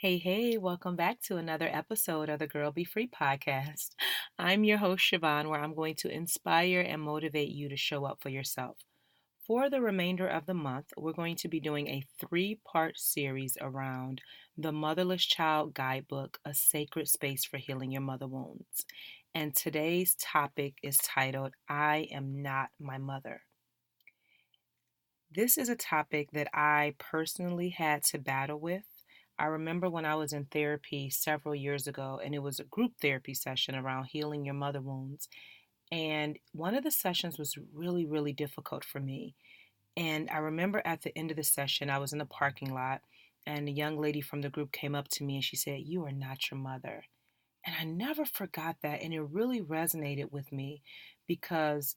Hey, welcome back to another episode of the Girl Be Free podcast. I'm your host, Siobhan, where I'm going to inspire and motivate you to show up for yourself. For the remainder of the month, we're going to be doing a three-part series around the Motherless Child Guidebook, A Sacred Space for Healing Your Mother Wounds. And today's topic is titled, I Am Not My Mother. This is a topic that I personally had to battle with. I remember when I was in therapy several years ago, and it was a group therapy session around healing your mother wounds. And one of the sessions was really difficult for me. And I remember at the end of the session, I was in the parking lot, and a young lady from the group came up to me and she said, "You are not your mother." And I never forgot that. And it really resonated with me because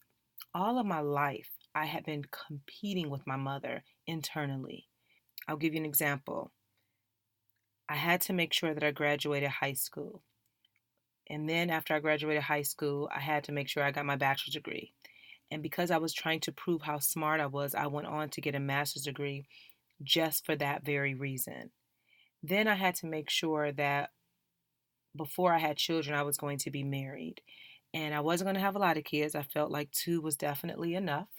all of my life, I had been competing with my mother internally. I'll give you an example. I had to make sure that I graduated high school. And then after I graduated high school, I had to make sure I got my bachelor's degree. And because I was trying to prove how smart I was, I went on to get a master's degree just for that very reason. Then I had to make sure that before I had children, I was going to be married. And I wasn't going to have a lot of kids. I felt like two was definitely enough.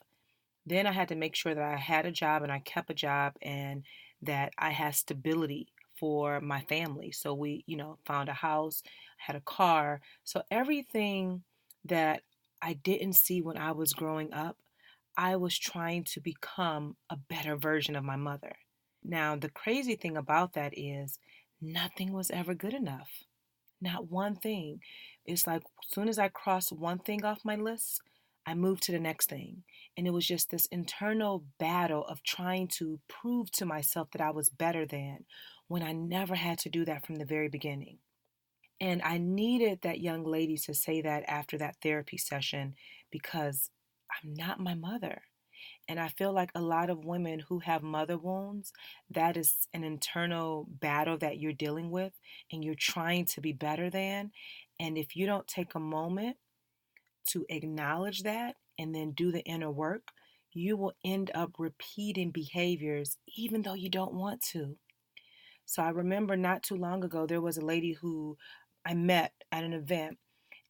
Then I had to make sure that I had a job and I kept a job and that I had stability for my family. So we, found a house, had a car. So everything that I didn't see when I was growing up, I was trying to become a better version of my mother. Now, the crazy thing about that is nothing was ever good enough. Not one thing. It's like as soon as I crossed one thing off my list, I moved to the next thing. And it was just this internal battle of trying to prove to myself that I was better than when I never had to do that from the very beginning. And I needed that young lady to say that after that therapy session because I'm not my mother. And I feel like a lot of women who have mother wounds, that is an internal battle that you're dealing with and you're trying to be better than. And if you don't take a moment to acknowledge that and then do the inner work, you will end up repeating behaviors even though you don't want to. So I remember not too long ago, there was a lady who I met at an event.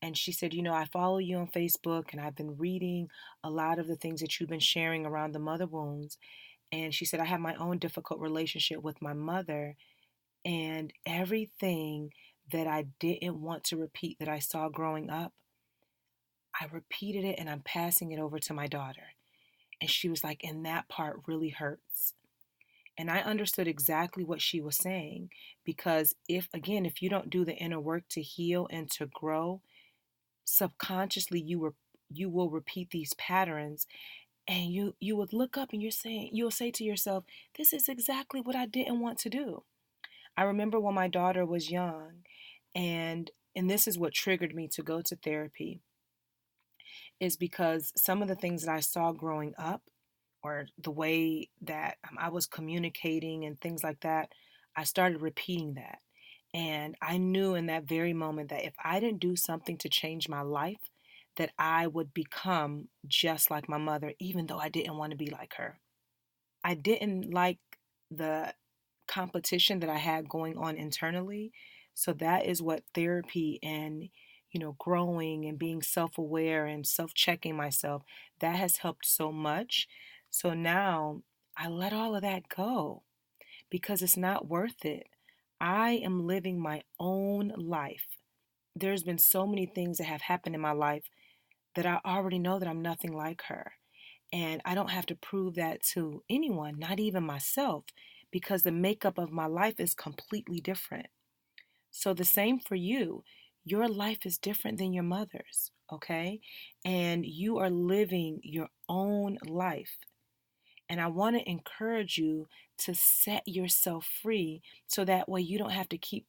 And she said, I follow you on Facebook and I've been reading a lot of the things that you've been sharing around the mother wounds. And she said, I have my own difficult relationship with my mother. And everything that I didn't want to repeat that I saw growing up, I repeated it and I'm passing it over to my daughter. And she was like, and that part really hurts. And I understood exactly what she was saying because if you don't do the inner work to heal and to grow, subconsciously you will repeat these patterns and you would look up and you'll say to yourself, this is exactly what I didn't want to do. I remember when my daughter was young, and this is what triggered me to go to therapy, is because some of the things that I saw growing up or the way that I was communicating and things like that, I started repeating that. And I knew in that very moment that if I didn't do something to change my life, that I would become just like my mother, even though I didn't want to be like her. I didn't like the competition that I had going on internally. So that is what therapy and, growing and being self aware and self checking myself, that has helped so much. So now I let all of that go because it's not worth it. I am living my own life. There's been so many things that have happened in my life that I already know that I'm nothing like her. And I don't have to prove that to anyone, not even myself, because the makeup of my life is completely different. So the same for you. Your life is different than your mother's, okay? And you are living your own life. And I want to encourage you to set yourself free so that way you don't have to keep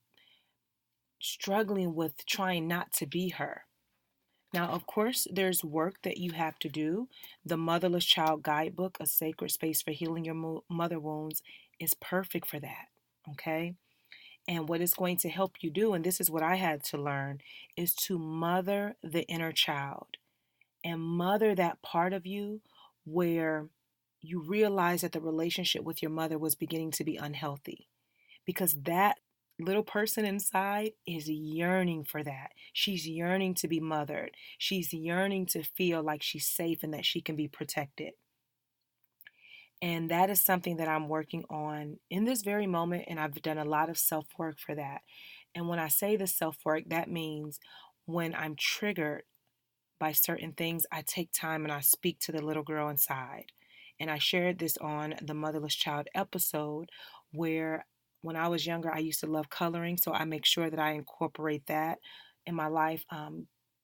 struggling with trying not to be her. Now, of course, there's work that you have to do. The Motherless Child Guidebook, A Sacred Space for Healing Your Mother Wounds, is perfect for that, okay? And what it's going to help you do, and this is what I had to learn, is to mother the inner child and mother that part of you where you realize that the relationship with your mother was beginning to be unhealthy. Because that little person inside is yearning for that. She's yearning to be mothered. She's yearning to feel like she's safe and that she can be protected. And that is something that I'm working on in this very moment. And I've done a lot of self work for that. And when I say the self work, that means when I'm triggered by certain things, I take time and I speak to the little girl inside. And I shared this on the Motherless Child episode where when I was younger, I used to love coloring. So I make sure that I incorporate that in my life.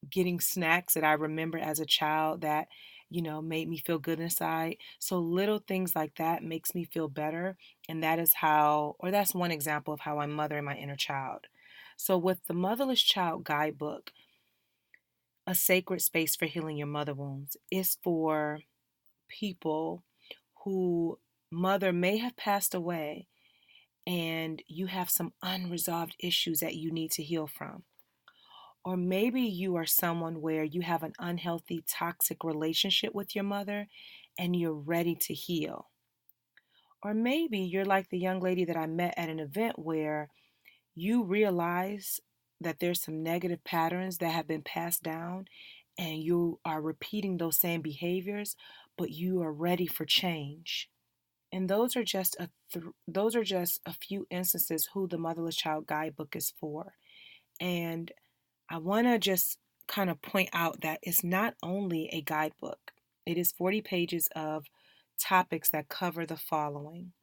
Getting snacks that I remember as a child that, made me feel good inside. So little things like that makes me feel better. And that is how, or that's one example of how I'm mothering my inner child. So with the Motherless Child Guidebook, a sacred space for healing your mother wounds is for people who mother may have passed away and you have some unresolved issues that you need to heal from. Or maybe you are someone where you have an unhealthy, toxic relationship with your mother and you're ready to heal. Or maybe you're like the young lady that I met at an event where you realize that there's some negative patterns that have been passed down and you are repeating those same behaviors, but you are ready for change. And those are just a few instances who the Motherless Child Guidebook is for. And I want to just kind of point out that it's not only a guidebook. It is 40 pages of topics that cover the following: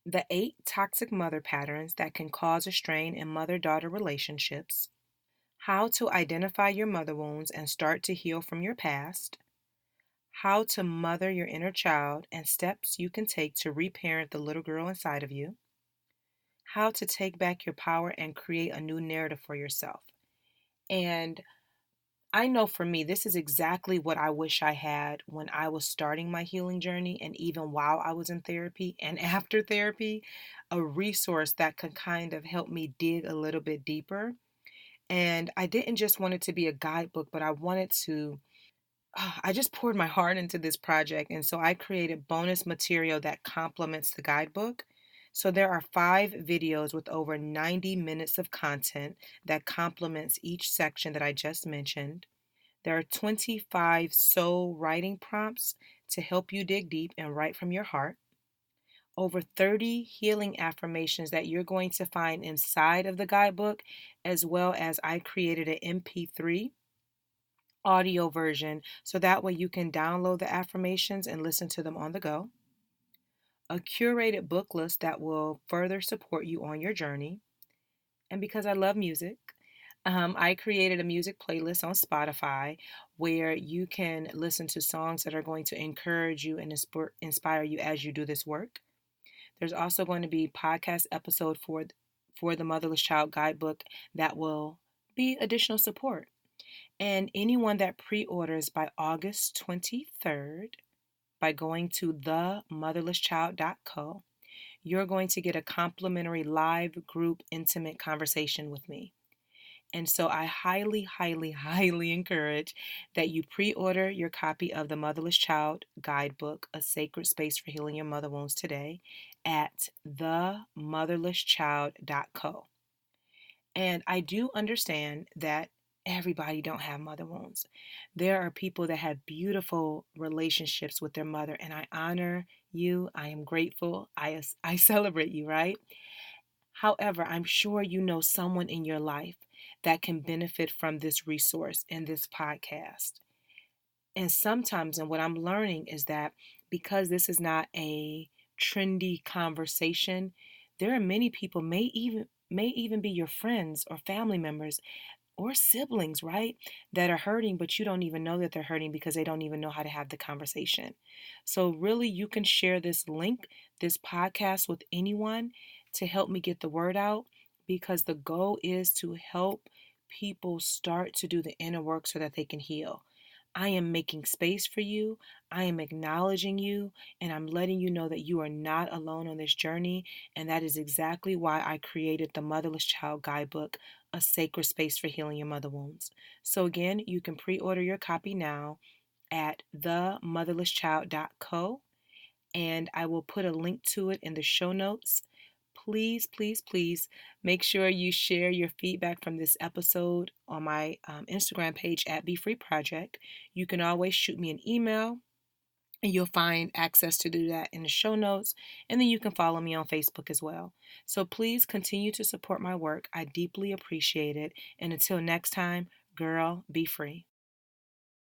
the 8 toxic mother patterns that can cause a strain in mother-daughter relationships, how to identify your mother wounds and start to heal from your past, how to mother your inner child and steps you can take to reparent the little girl inside of you, how to take back your power and create a new narrative for yourself. And I know for me, this is exactly what I wish I had when I was starting my healing journey, and even while I was in therapy and after therapy, a resource that could kind of help me dig a little bit deeper. And I didn't just want it to be a guidebook, but I wanted to I just poured my heart into this project, and so I created bonus material that complements the guidebook. So there are 5 videos with over 90 minutes of content that complements each section that I just mentioned. There are 25 soul writing prompts to help you dig deep and write from your heart. Over 30 healing affirmations that you're going to find inside of the guidebook, as well as I created an MP3 audio version so that way you can download the affirmations and listen to them on the go. A curated book list that will further support you on your journey. And because I love music, I created a music playlist on Spotify where you can listen to songs that are going to encourage you and inspire you as you do this work. There's also going to be podcast episode for the Motherless Child Guidebook that will be additional support. And anyone that pre-orders by August 23rd by going to themotherlesschild.co, you're going to get a complimentary live group intimate conversation with me. And so I highly, highly, highly encourage that you pre-order your copy of the Motherless Child Guidebook, A Sacred Space for Healing Your Mother Wounds today at themotherlesschild.co. And I do understand that everybody don't have mother wounds. There are people that have beautiful relationships with their mother, and I honor you. I am grateful. I celebrate you, right? However, I'm sure you know someone in your life that can benefit from this resource in this podcast. And sometimes, and what I'm learning is that because this is not a trendy conversation, there are many people may even be your friends or family members or siblings, right? That are hurting, but you don't even know that they're hurting because they don't even know how to have the conversation. So, really, you can share this link, this podcast with anyone to help me get the word out because the goal is to help people start to do the inner work so that they can heal. I am making space for you. I am acknowledging you, and I'm letting you know that you are not alone on this journey. And that is exactly why I created the Motherless Child Guidebook, A Sacred Space for Healing Your Mother Wounds. So, again, you can pre order your copy now at themotherlesschild.co, and I will put a link to it in the show notes. please, please, please make sure you share your feedback from this episode on my Instagram page at Be Free Project. You can always shoot me an email, and you'll find access to do that in the show notes. And then you can follow me on Facebook as well. So please continue to support my work. I deeply appreciate it. And until next time, girl, be free.